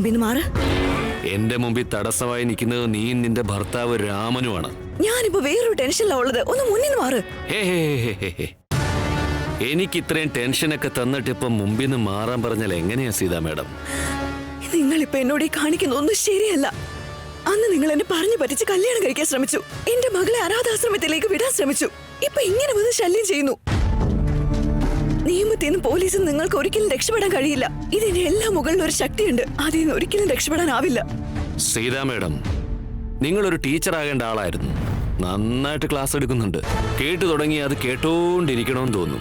മുമ്പിൽ മാറ്. എന്റെ മുമ്പിൽ തടസ്സമായി നിൽക്കുന്നത് നീ നിന്റെ ഭർത്താവ് രാമനുമാണ്. ഞാനിപ്പോ വേറൊരു ടെൻഷനിലാ ഉള്ളത്. ഒന്ന് മുന്നിൽ മാറ്. എനിക്ക് ഇത്രയും ടെൻഷനൊക്കെ തന്നിട്ട് ഇപ്പൊ മുമ്പിൽ നിന്ന് മാറാൻ പറഞ്ഞാൽ എങ്ങനെയാ സീതാ മാഡം? നിങ്ങളിപ്പോ എന്നോട് ഈ കാണിക്കുന്ന ഒന്നും ശരിയല്ല. അന്ന് നിങ്ങൾ എന്നെ പറഞ്ഞു പറ്റിച്ച് കല്യാണം കഴിക്കാൻ ശ്രമിച്ചു. എന്റെ മകളെ അനാഥാശ്രമത്തിലേക്ക് വിടാൻ ശ്രമിച്ചു. ഇപ്പൊ ഇങ്ങനെ വന്ന് ശല്യം ചെയ്യുന്നു. നിയമത്തിൽ നിന്നും പോലീസും നിങ്ങൾക്ക് ഒരിക്കലും രക്ഷപ്പെടാൻ കഴിയില്ല. ഇതിന്റെ എല്ലാ മുകളിലും ഒരു ശക്തിയുണ്ട്. അതിൽ നിന്ന് ഒരിക്കലും രക്ഷപ്പെടാനാവില്ല. സീതാ മാഡം, നിങ്ങളൊരു ടീച്ചർ ആകേണ്ട ആളായിരുന്നു. നന്നായിട്ട് ക്ലാസ് എടുക്കുന്നുണ്ട്. കേട്ടു തുടങ്ങി അത് കേട്ടോണ്ടിരിക്കണമെന്ന് തോന്നും.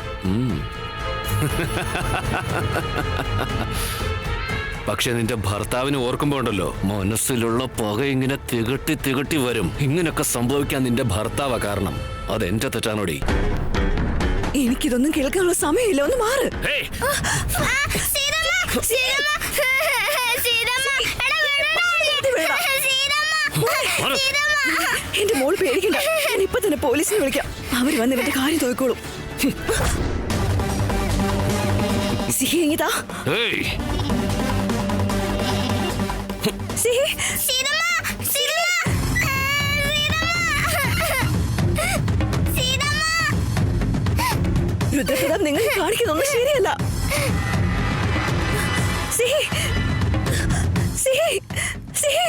പക്ഷെ നിന്റെ ഭർത്താവിന് ഓർക്കുമ്പോ ഉണ്ടല്ലോ, മനസ്സിലുള്ള പക ഇങ്ങനെ തികട്ടി തികട്ടി വരും. ഇങ്ങനൊക്കെ സംഭവിക്കാൻ നിന്റെ ഭർത്താവാ കാരണം. അതെന്റെ തെറ്റാണോടി. എനിക്കിതൊന്നും കേൾക്കാനുള്ള സമയമില്ല. ഒന്ന് മാറ്. എന്റെ മോൾ പേടിക്കണ്ട. ഞാൻ ഇപ്പൊ തന്നെ പോലീസിനെ വിളിക്കാം. അവര് വന്ന് ഇവന്റെ കാര്യം തോന്നിക്കോളും. സിഹിതാ രുദ്രപ്രതാപ്, നിങ്ങൾ കാണിക്കുന്നൊന്നും ശരിയല്ല. സിഹി സിഹി സിഹി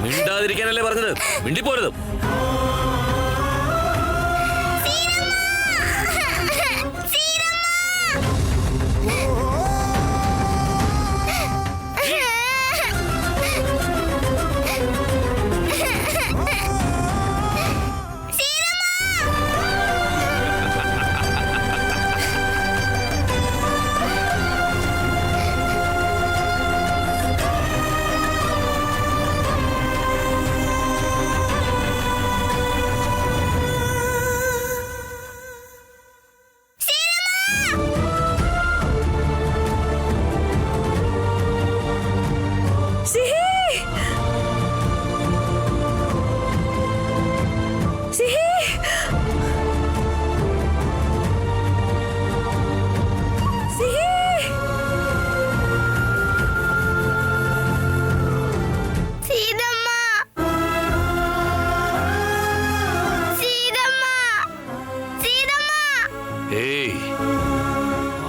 മിണ്ടാതിരിക്കാനല്ലേ പറഞ്ഞത്? മിണ്ടിപ്പോരുത്.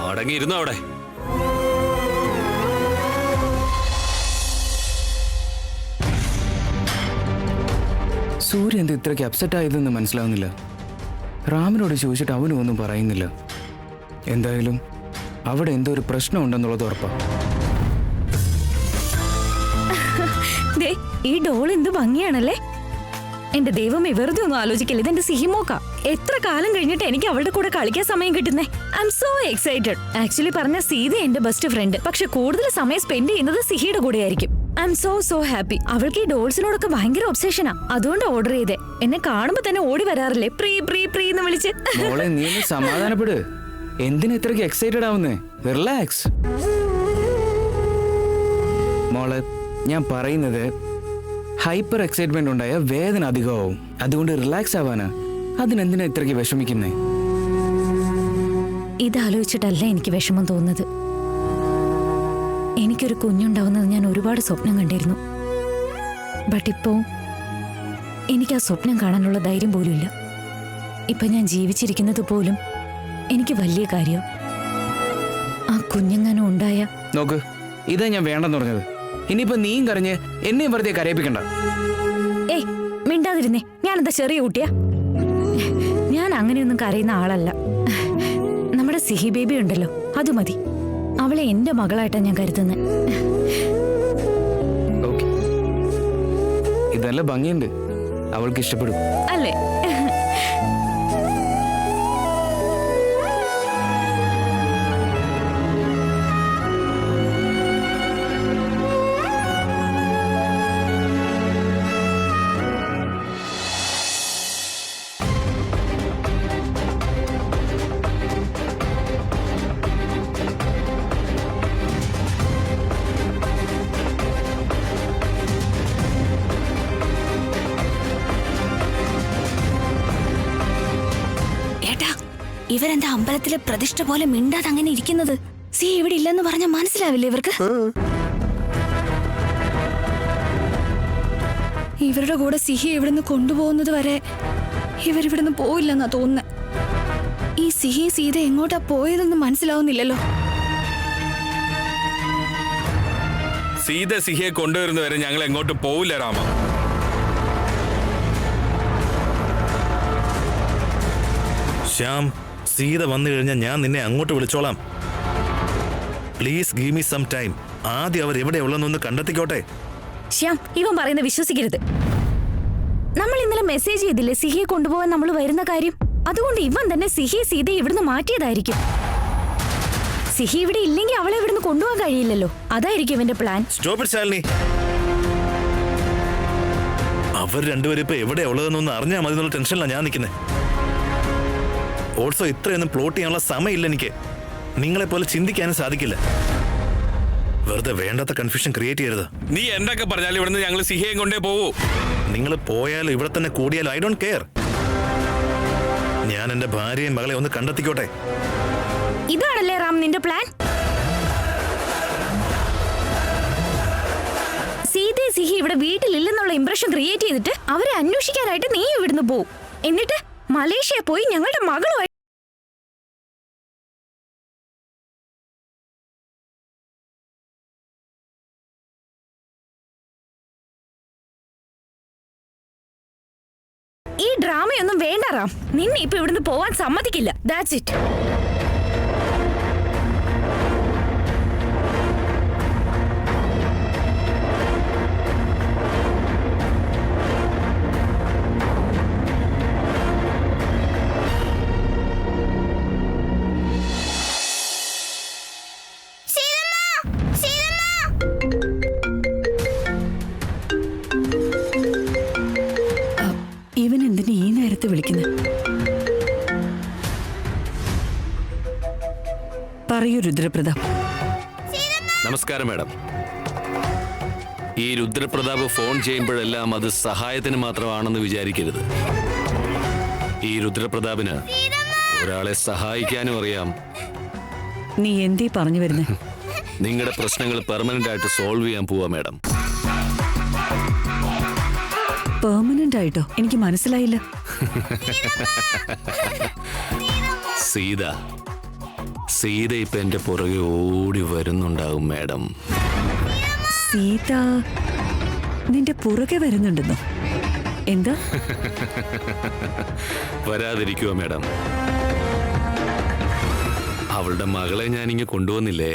അടങ്ങിയിരുന്നോ അവിടെ? സൂര്യ എന്ത് ഇത്രയ്ക്ക് അപ്സെറ്റ് ആയതെന്ന് മനസ്സിലാവുന്നില്ല. റാമിനോട് ചോദിച്ചിട്ട് അവനും ഒന്നും പറയുന്നില്ല. എന്തായാലും അവിടെ എന്തോ ഒരു പ്രശ്നം ഉണ്ടെന്നുള്ളത് ഉറപ്പാ. ഈ ഡോൾ എന്ത് ഭംഗിയാണല്ലേ. എന്റെ ദൈവമേ, വെറുതെ ഒന്നും ആലോചിക്കില്ല. ഇതെന്റെ സിഹിമോക്ക. എത്ര കാലം കഴിഞ്ഞിട്ട് എനിക്ക് അവളുടെ കൂടെ കളിക്കാൻ സമയം കിട്ടുന്നേ. I'm so excited. Actually പറഞ്ഞ സീത എന്റെ ബെസ്റ്റ് ഫ്രണ്ട്. പക്ഷെ കൂടുതൽ സമയം സ്പെൻഡ് ചെയ്യുന്നത് സിഹിയുടെ കൂടെ ആയിരിക്കും. I M so happy. അവൾക്ക് ഈ ഡോൾസിനോടൊക്കെ ഭയങ്കര ഒബ്സഷനാ. അതുകൊണ്ട് ഓർഡർ ചെയ്തേ. എന്നെ കാണുമ്പോ തന്നെ ഓടി വരാറില്ലേ, പ്രീ പ്രീ പ്രീ എന്ന് വിളിച്ച്. മോളെ, നീ സമാധാനപ്പെട്. എന്തിനാ ഇത്രയ്ക്ക് എക്സൈറ്റഡ് ആവുന്നേ? റിലാക്സ് മോളെ. ഞാൻ പറയുന്നത്, ഹൈപ്പർ എക്സൈറ്റ്മെന്റ് ഉണ്ടായ വേദന അധികമാവും. അതുകൊണ്ട് റിലാക്സ് ആവാനാ. അതിനെന്തിനാ ഇത്രയ്ക്ക് വിഷമിക്കുന്നേ? ഇതാലോചിച്ചിട്ടല്ല എനിക്ക് വിഷമം തോന്നുന്നത്. എനിക്കൊരു കുഞ്ഞുണ്ടാവുന്നത് ഞാൻ ഒരുപാട് സ്വപ്നം കണ്ടിരുന്നു. ബട്ട് ഇപ്പോ എനിക്ക് ആ സ്വപ്നം കാണാനുള്ള ധൈര്യം പോലും ഇല്ല. ഇപ്പൊ ഞാൻ ജീവിച്ചിരിക്കുന്നത് പോലും എനിക്ക് വലിയ കാര്യം. ആ കുഞ്ഞെങ്ങാനും ഉണ്ടായ നോക്ക്, ഇതാ ഞാൻ വേണ്ടെന്ന് പറഞ്ഞത്. ഇനിയിപ്പോ നീയും കരഞ്ഞ് എന്നെയും വെറുതെ കരയിപ്പിക്കണ്ട. ഏയ് മിണ്ടാതിരുന്നേ. ഞാനെന്താ ചെറിയ കുട്ടിയാ? ഞാൻ അങ്ങനെയൊന്നും കരയുന്ന ആളല്ല. നമ്മുടെ സിഹി ബേബി ഉണ്ടല്ലോ, അത് മതി. അവളെ എന്റെ മകളായിട്ടാ ഞാൻ കരുതുന്നത്. ഓക്കെ, ഇത് നല്ല ഭംഗിയുണ്ട്, അവൾക്ക് ഇഷ്ടപ്പെടും. അല്ലേ? ഏട്ടാ, ഇവരെന്താ അമ്പലത്തിലെ പ്രതിഷ്ഠ പോലെ മിണ്ടാതെ അങ്ങനെ ഇരിക്കുന്നത്? സി ഇവിടെ ഇല്ലെന്ന് പറഞ്ഞാൽ മനസ്സിലാവില്ലേ ഇവർക്ക്? ഇവരുടെ കൂടെ സിഹി ഇവിടുന്ന് കൊണ്ടുപോകുന്നത് വരെ ഇവരിവിടുന്ന് പോയില്ലെന്നാ തോന്നുന്നത്. ഈ സിഹി സീത എങ്ങോട്ടാ പോയതെന്ന് മനസ്സിലാവുന്നില്ലല്ലോ. സീത സിഹിയെ കൊണ്ടുവരുന്നവരെ ഞങ്ങൾ എങ്ങോട്ട് പോവില്ല രാമ. ശ്യാം, സീത വന്നു കഴിഞ്ഞാൽ ഞാൻ നിന്നെ അങ്ങോട്ട് വിളിച്ചോളാം. Please give me some time. ആദ്യം അവർ എവിടെയുള്ളതെന്നൊന്ന് കണ്ടെത്തിക്കോട്ടെ. ശ്യാം, ഇവൻ പറയുന്നത് വിശ്വസിക്കരുത്. നമ്മൾ ഇന്നലെ മെസ്സേജ് ചെയ്തില്ലേ സിഹിയെ കൊണ്ടുപോകാൻ നമ്മൾ വരുന്ന കാര്യം? അതുകൊണ്ട് ഇവൻ തന്നെ സിഹിയെ സീതയെ ഇവിടുന്ന് മാറ്റിയതായിരിക്കും. സിഹി ഇവിടെ ഇല്ലെങ്കിൽ അവളെ ഇവിടുന്ന് കൊണ്ടുപോകാൻ കഴിയില്ലല്ലോ. അതായിരിക്കും ഇവന്റെ പ്ലാൻ. Stop it Shalini. അവർ രണ്ടുപേരും ഇപ്പൊ എവിടെയാ ഉള്ളതെന്നൊന്ന് അറിഞ്ഞാൽ മതി എന്നുള്ള ടെൻഷനിലാണ് ഞാൻ നിൽക്കുന്നത്. ഓൾസോ ഇത്രയൊന്നും പ്ലോട്ട് ചെയ്യാനുള്ള സമയമില്ല എനിക്ക്. നിങ്ങളെപ്പോലെ ചിന്തിക്കാനും സാധിക്കില്ല. വെറുതെ വേണ്ടാത്ത കൺഫ്യൂഷൻ ക്രിയേറ്റ് ചെയ്യരുത്. നീ എന്തൊക്കെ പറഞ്ഞാലും ഇവിടുന്ന് ഞങ്ങൾ സിഹിയെ കൊണ്ടേ പോവൂ. നിങ്ങൾ പോയാലും ഇവിടെ തന്നെ കൂടിയാലും ഐ ഡോണ്ട് കെയർ. ഞാൻ എന്റെ ഭാര്യയും മകളെ ഒന്ന് കണ്ടെത്തിക്കോട്ടെ. ഇതാണല്ലേ റാം നിന്റെ പ്ലാൻ? സീതയെ സിഹി ഇവിടെ വീട്ടിലില്ലെന്നുള്ള ഇംപ്രഷൻ ക്രിയേറ്റ് ചെയ്തിട്ട് അവരെ അന്വേഷിക്കാനായിട്ട് നീ ഇവിടുന്ന് പോവും. എന്നിട്ട് മലേഷ്യ പോയി ഞങ്ങളുടെ മകളുമായി ഈ ഡ്രാമയൊന്നും വേണ്ട റാം. നിന്നെ ഇപ്പൊ ഇവിടുന്ന് പോവാൻ സമ്മതിക്കില്ല. That's it. ഇവൻ എന്തിനാ ഈ നേരത്തെ വിളിക്കുന്നത്? പറയൂ രുദ്രപ്രതാപ്. നമസ്കാരം മാഡം. ഈ രുദ്രപ്രതാപ് ഫോൺ ചെയ്യുമ്പോഴെല്ലാം അത് സഹായത്തിന് മാത്രമാണെന്ന് വിചാരിക്കരുത്. ഈ രുദ്രപ്രതാപിന് ഒരാളെ സഹായിക്കാനും അറിയാം. നീ എന്തീ പറഞ്ഞു വരുന്നേ? നിങ്ങളുടെ പ്രശ്നങ്ങൾ പെർമനന്റ് ആയിട്ട് സോൾവ് ചെയ്യാൻ പോവാ മാഡം. പെർമനന്റ് ആയിട്ടോ? എനിക്ക് മനസ്സിലായില്ല. സീത ഇപ്പൊ എന്റെ പുറകെ ഓടി വരുന്നുണ്ടാവും മാഡം. സീത നിന്റെ പുറകെ വരുന്നുണ്ടെന്നോ? എന്താ? വരാതിരിക്കുവോ മാഡം? അവളുടെ മകളെ ഞാനിങ്ങ് കൊണ്ടുവന്നില്ലേ.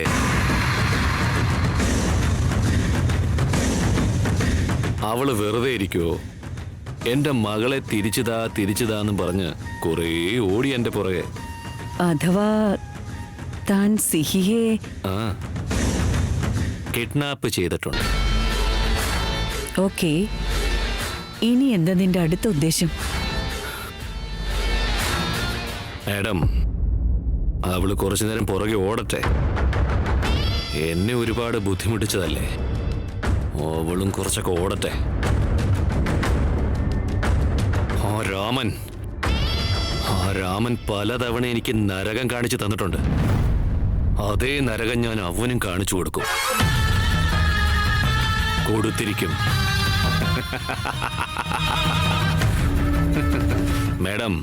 അവള് വെറുതെ ഇരിക്കുവോ? എന്റെ മകളെ തിരിച്ചുതാന്നും പറഞ്ഞ് കുറേ ഓടി എന്റെ പുറകെ. അഥവാ താൻ സിഹിയെ കിഡ്നാപ്പ് ചെയ്തിട്ടുണ്ട്. ഓക്കേ, ഇനി എന്താ നിന്റെ അടുത്ത ഉദ്ദേശം? മാഡം, അവള് കുറച്ചു നേരം പുറകെ ഓടട്ടെ. എന്നെ ഒരുപാട് ബുദ്ധിമുട്ടിച്ചതല്ലേ, അവളും കുറച്ചൊക്കെ ഓടട്ടെ. ആ രാമൻ പലതവണ എനിക്ക് നരകം കാണിച്ചു തന്നിട്ടുണ്ട്. അതേ നരകം ഞാൻ അവനും കാണിച്ചു കൊടുത്തിരിക്കും. മാഡം,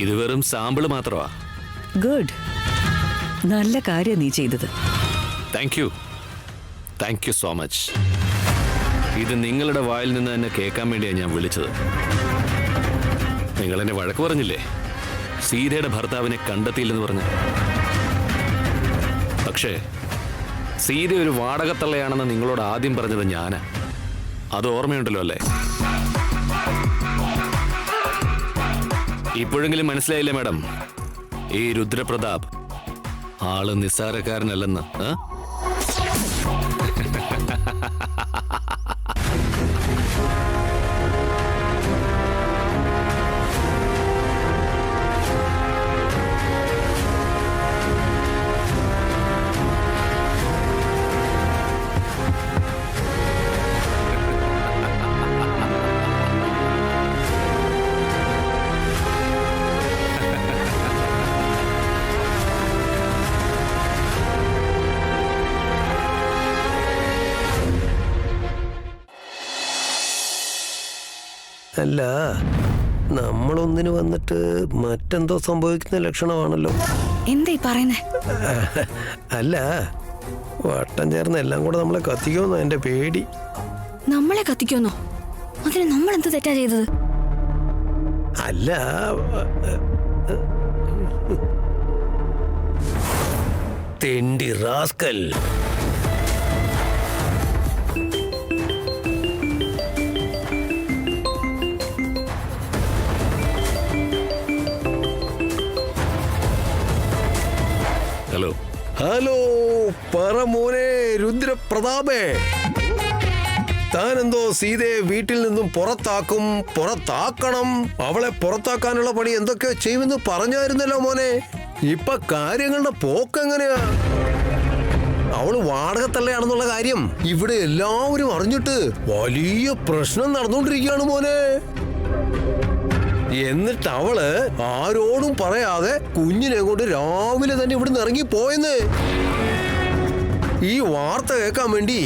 ഇത് വെറും സാമ്പിള് മാത്രമാ. ഗുഡ്, നല്ല കാര്യം നീ ചെയ്തത്. Thank you so much. ഇത് നിങ്ങളുടെ വായിൽ നിന്ന് തന്നെ കേൾക്കാൻ വേണ്ടിയാണ് ഞാൻ വിളിച്ചത്. നിങ്ങൾ എന്നെ വഴക്ക് പറഞ്ഞില്ലേ? സീതയുടെ ഭർത്താവിനെ കണ്ടെത്തിയില്ലെന്ന് പറഞ്ഞു. പക്ഷേ സീത ഒരു വാടകത്തള്ളയാണെന്ന് നിങ്ങളോട് ആദ്യം പറഞ്ഞത് ഞാനാ. അത് ഓർമ്മയുണ്ടല്ലോ അല്ലേ? ഇപ്പോഴെങ്കിലും മനസ്സിലായില്ലേ മാഡം, ഈ രുദ്രപ്രതാപ് ആള് നിസ്സാരക്കാരനല്ലെന്ന്? അല്ല, നമ്മളൊന്നിന് വന്നിട്ട് മറ്റെന്തോ സംഭവിക്കുന്ന ലക്ഷണമാണല്ലോ. എന്തായി പറയുന്നേ? അല്ല, വട്ടം ചേർന്ന് എല്ലാം കൂടെ നമ്മളെ കത്തിക്കുമെന്നോ എന്റെ പേടി. നമ്മളെ കത്തിക്കുമെന്നോ? അതിന് നമ്മൾ എന്ത് തെറ്റാ ചെയ്തത്? അല്ല, തെണ്ടി റാസ്കൽ. ഹലോ ഹലോ, പറ മോനെ രുദ്രപ്രതാപേ. താനെന്തോ സീതയെ വീട്ടിൽ നിന്നും പുറത്താക്കണം, അവളെ പുറത്താക്കാനുള്ള പണി എന്തൊക്കെയോ ചെയ്യുമെന്ന് പറഞ്ഞായിരുന്നല്ലോ മോനെ. ഇപ്പൊ കാര്യങ്ങളുടെ പോക്കെങ്ങനെയാ? അവള് വാടകത്തള്ളയാണെന്നുള്ള കാര്യം ഇവിടെ എല്ലാവരും അറിഞ്ഞിട്ട് വലിയ പ്രശ്നം നടന്നുകൊണ്ടിരിക്കുകയാണ് മോനെ. എന്നിട്ട് അവള് ആരോടും പറയാതെ കുഞ്ഞിനെ കൊണ്ട് രാവിലെ തന്നെ ഇവിടുന്ന് ഇറങ്ങി പോയെന്ന്. ഈ വാർത്ത കേൾക്കാൻ വേണ്ടി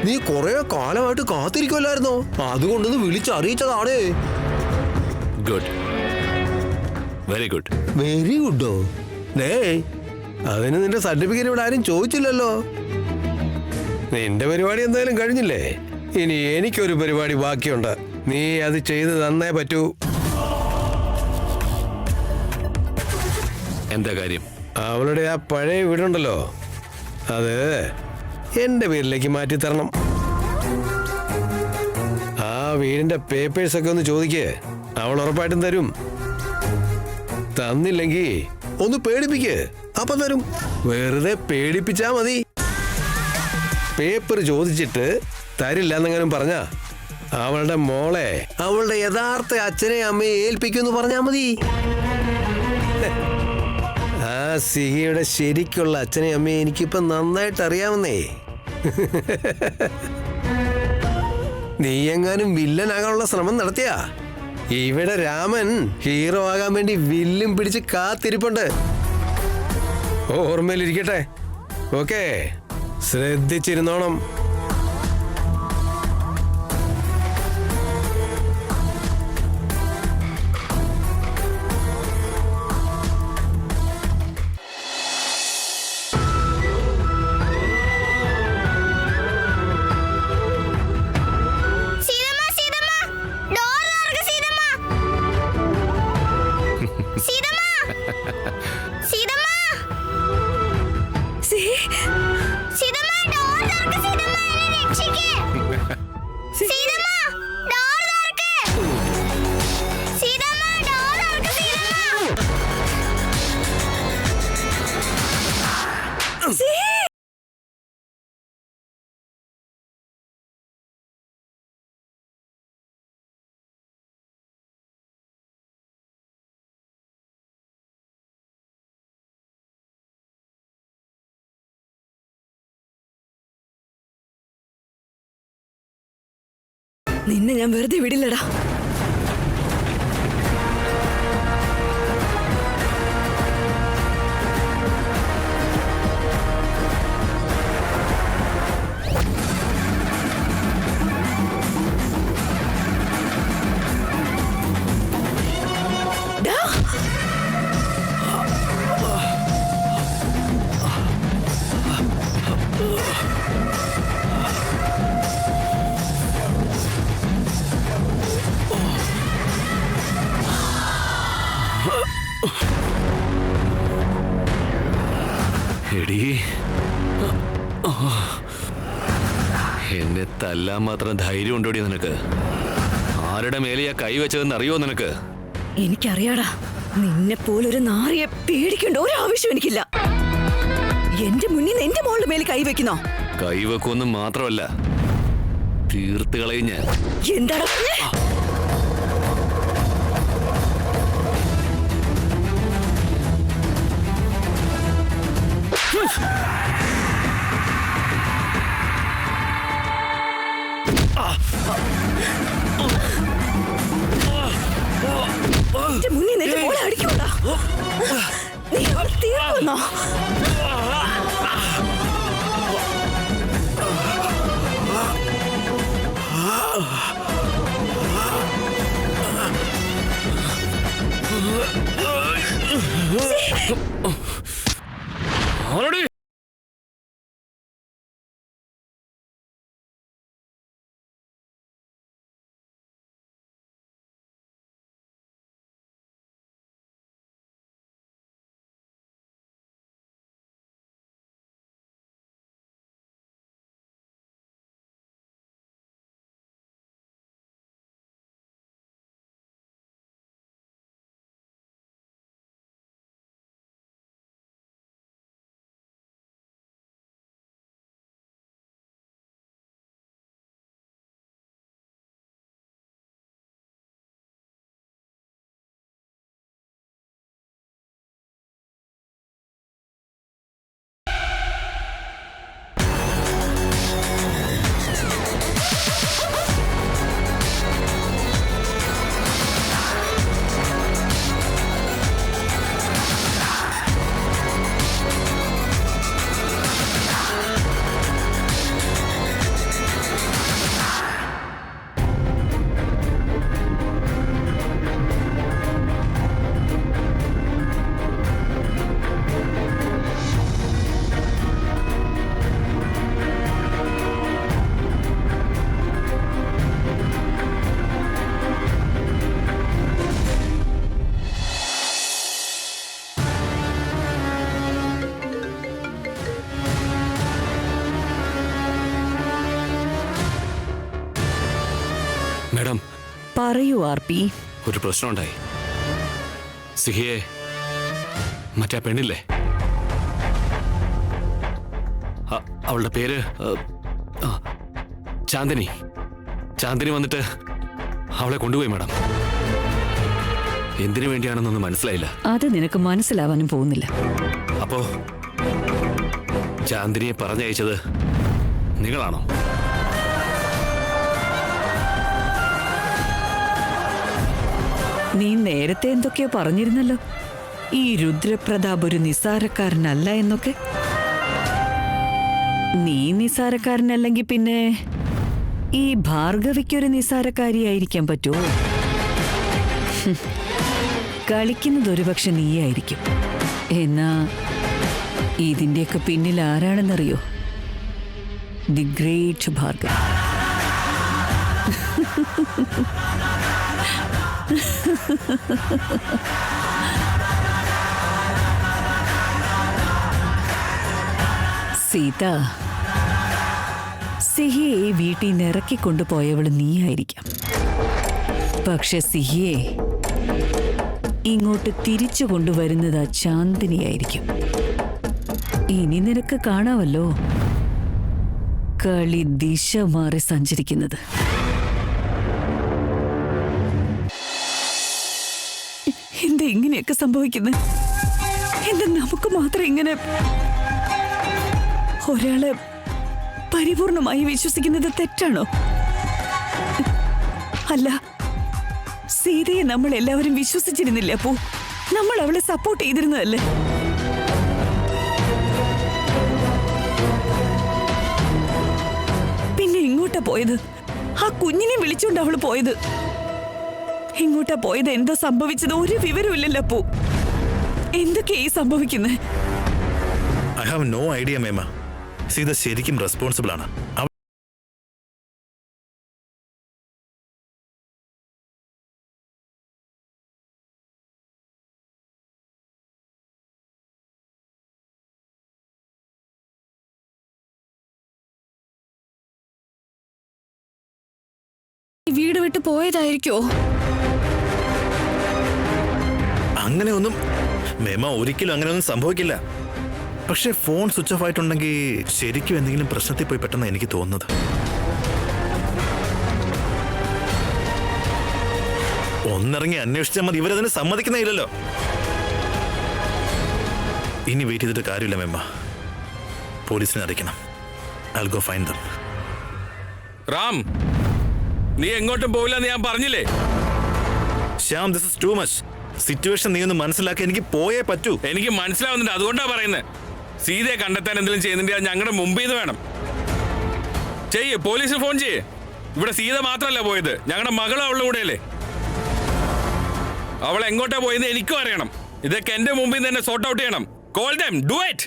നീ കുറെ കാലമായിട്ട് കാത്തിരിക്കുമല്ലായിരുന്നോ? അതുകൊണ്ടൊന്ന് വിളിച്ചറിയിച്ചതാണ്. Good, very good. വെരി ഗുഡോ? അതിന് നിന്റെ സർട്ടിഫിക്കറ്റ് ഇവിടെ ആരും ചോദിച്ചില്ലല്ലോ. നിന്റെ പരിപാടി എന്തായാലും കഴിഞ്ഞില്ലേ? ഇനി എനിക്കൊരു പരിപാടി ബാക്കിയുണ്ട്. നീ അത് ചെയ്ത് തന്നേ പറ്റൂ. എന്താ കാര്യം? അവളുടെ ആ പഴയ വീടുണ്ടല്ലോ, അത് എന്റെ പേരിലേക്ക് മാറ്റി തരണം. ആ വീടിന്റെ പേപ്പേഴ്സൊക്കെ ഒന്ന് ചോദിക്കേ, അവൾ ഉറപ്പായിട്ടും തരും. തന്നില്ലെങ്കിൽ ഒന്ന് പേടിപ്പിക്ക്, അപ്പൊ തരും. വെറുതെ പേടിപ്പിച്ചാ മതി. പേപ്പർ ചോദിച്ചിട്ട് തരില്ല എന്നെങ്കിലും പറഞ്ഞ അവളുടെ മോളെ അവളുടെ യഥാർത്ഥ അച്ഛനെ അമ്മയെ ഏൽപ്പിക്കുമെന്ന് പറഞ്ഞാ മതി. ആ സിഹിയുടെ ശരിക്കുള്ള അച്ഛനെ അമ്മയെ എനിക്കിപ്പോ നന്നായിട്ട് അറിയാവുന്നേ. നീ എങ്ങാനും വില്ലനാകാനുള്ള ശ്രമം നടത്തിയാ ഇവിടെ രാമൻ ഹീറോ ആകാൻ വേണ്ടി വില്ലും പിടിച്ച് കാത്തിരിപ്പുണ്ട്. ഓർമ്മയിലിരിക്കട്ടെ. ഓക്കെ, ശ്രദ്ധിച്ചിരുന്നോണം. നിന്നെ ഞാൻ വെറുതെ വിടില്ലടാ. എടീ, എന്നെ തല്ലാൻ മാത്രം ധൈര്യം ഉണ്ടോടി നിനക്ക്? ആരുടെ മേലെയാ കൈവച്ചതെന്ന് അറിയോ നിനക്ക്? എനിക്കറിയാടാ, നിന്നെ പോലൊരു നാറിയെ പേടിക്കേണ്ട ഒരാവശ്യം എനിക്കില്ല. എന്റെ മുന്നിൽ നിന്ന് എന്റെ മോളുടെ മേലെ കൈവെക്കുന്നോ? കൈവെക്കൊന്നും മാത്രമല്ല, തീർത്ത് കളയും ഞാൻ. എന്താടാ പറഞ്ഞേ? എന്റെ മുന്നിൽ നിന്ന് എന്റെ മോളെ അടിക്കൂടാ. നീ അവൾ തീർന്നോ? ആരടി? മാഡം, പറയൂ ആർ പി. ഒരു പ്രശ്നമുണ്ടായി. സിഹിയെ മറ്റേ പെണ്ണില്ലേ, അവളുടെ പേര് ചാന്ദിനി. ചാന്ദിനി വന്നിട്ട് അവളെ കൊണ്ടുപോയി മാഡം. എന്തിനു വേണ്ടിയാണെന്നൊന്നും മനസ്സിലായില്ല. അത് നിനക്ക് മനസ്സിലാവാനും പോകുന്നില്ല. അപ്പോ ചാന്ദിനിയെ പറഞ്ഞയച്ചത് നിങ്ങളാണോ? നീ നേരത്തെ എന്തൊക്കെയോ പറഞ്ഞിരുന്നല്ലോ, ഈ രുദ്രപ്രതാപ് ഒരു നിസ്സാരക്കാരനല്ല എന്നൊക്കെ. നീ നിസ്സാരക്കാരനല്ലെങ്കിൽ പിന്നെ ഈ ഭാർഗവിക്കൊരു നിസ്സാരക്കാരിയായിരിക്കാൻ പറ്റുമോ? കളിക്കുന്നത് ഒരുപക്ഷെ നീയായിരിക്കും. എന്നാ ഇതിന്റെയൊക്കെ പിന്നിൽ ആരാണെന്നറിയോ? The great Bhargavi. സീത, സിഹിയെ വീട്ടിൽ നിന്ന് ഇറക്കിക്കൊണ്ടുപോയവള് നീയായിരിക്കാം. പക്ഷെ സിഹിയെ ഇങ്ങോട്ട് തിരിച്ചു കൊണ്ടുവരുന്നത് ചാന്ദിനിയായിരിക്കും. ഇനി നിനക്ക് കാണാമല്ലോ കളി ദിശ മാറി സഞ്ചരിക്കുന്നത്. എന്താ ഇങ്ങനെയൊക്കെ സംഭവിക്കുന്നത്? എന്താ നമുക്ക് മാത്രം ഇങ്ങനെ ഒരാളെ പരിപൂർണമായി വിശ്വസിക്കുന്നത് തെറ്റാണോ? അല്ല, സീതയെ നമ്മൾ എല്ലാവരും വിശ്വസിച്ചിരുന്നില്ല. അപ്പോ നമ്മൾ അവളെ സപ്പോർട്ട് ചെയ്തിരുന്നതല്ലേ? പിന്നെ ഇങ്ങോട്ടാ പോയത്? ആ കുഞ്ഞിനെ വിളിച്ചോണ്ട് അവള് പോയത്. ഇങ്ങോട്ടാ പോയത്? എന്താ സംഭവിച്ചത്? ഒരു വിവരമില്ലല്ലോ. അപ്പോ എന്തൊക്കെയാ ഈ സംഭവിക്കുന്നത്? ഐ ഹാവ് നോ ഐഡിയ മേമ. സീത ശരിക്കും റെസ്പോൺസിബിൾ ആണ്. ഈ വീട് വിട്ട് പോയതായിരിക്കോ? അങ്ങനെയൊന്നും മേമ ഒരിക്കലും അങ്ങനെയൊന്നും സംഭവിക്കില്ല. പക്ഷെ ഫോൺ സ്വിച്ച് ഓഫ് ആയിട്ടുണ്ടെങ്കിൽ ശരിക്കും എന്തെങ്കിലും പ്രശ്നത്തിൽ പോയി പെട്ടെന്ന് എനിക്ക് തോന്നുന്നത്. ഒന്നിറങ്ങി അന്വേഷിച്ചാൽ മതി, ഇവരതിന് സമ്മതിക്കുന്നേ ഇല്ലല്ലോ. ഇനി വെയിറ്റ് ചെയ്തിട്ട് കാര്യമില്ല മേമ, പോലീസിനെ അറിയിക്കണം. I'll go find them. Ram, നീ എങ്ങോട്ടും പോവില്ലെന്ന് ഞാൻ പറഞ്ഞില്ലേ? Shyam, this is too much. Situation നീ ഒന്ന് മനസ്സിലാക്കി, എനിക്ക് പോയേ പറ്റൂ. എനിക്ക് മനസ്സിലാവുന്നുണ്ട്, അതുകൊണ്ടാ പറയുന്നത്. സീതയെ കണ്ടെത്താൻ എന്തെങ്കിലും ചെയ്യുന്നുണ്ടെങ്കിൽ ഞങ്ങളുടെ മുമ്പിൽ നിന്ന് വേണം. പോലീസിന് ഫോൺ ചെയ്യേ. ഇവിടെ സീത മാത്രമല്ല പോയത്, ഞങ്ങളുടെ മകളും അവളുടെ കൂടെയല്ലേ. അവൾ എങ്ങോട്ടാ പോയെന്ന് എനിക്കും അറിയണം. ഇതൊക്കെ എന്റെ മുമ്പിൽ നിന്ന് തന്നെ സോർട്ട് ഔട്ട് ചെയ്യണം. Call dum, do it.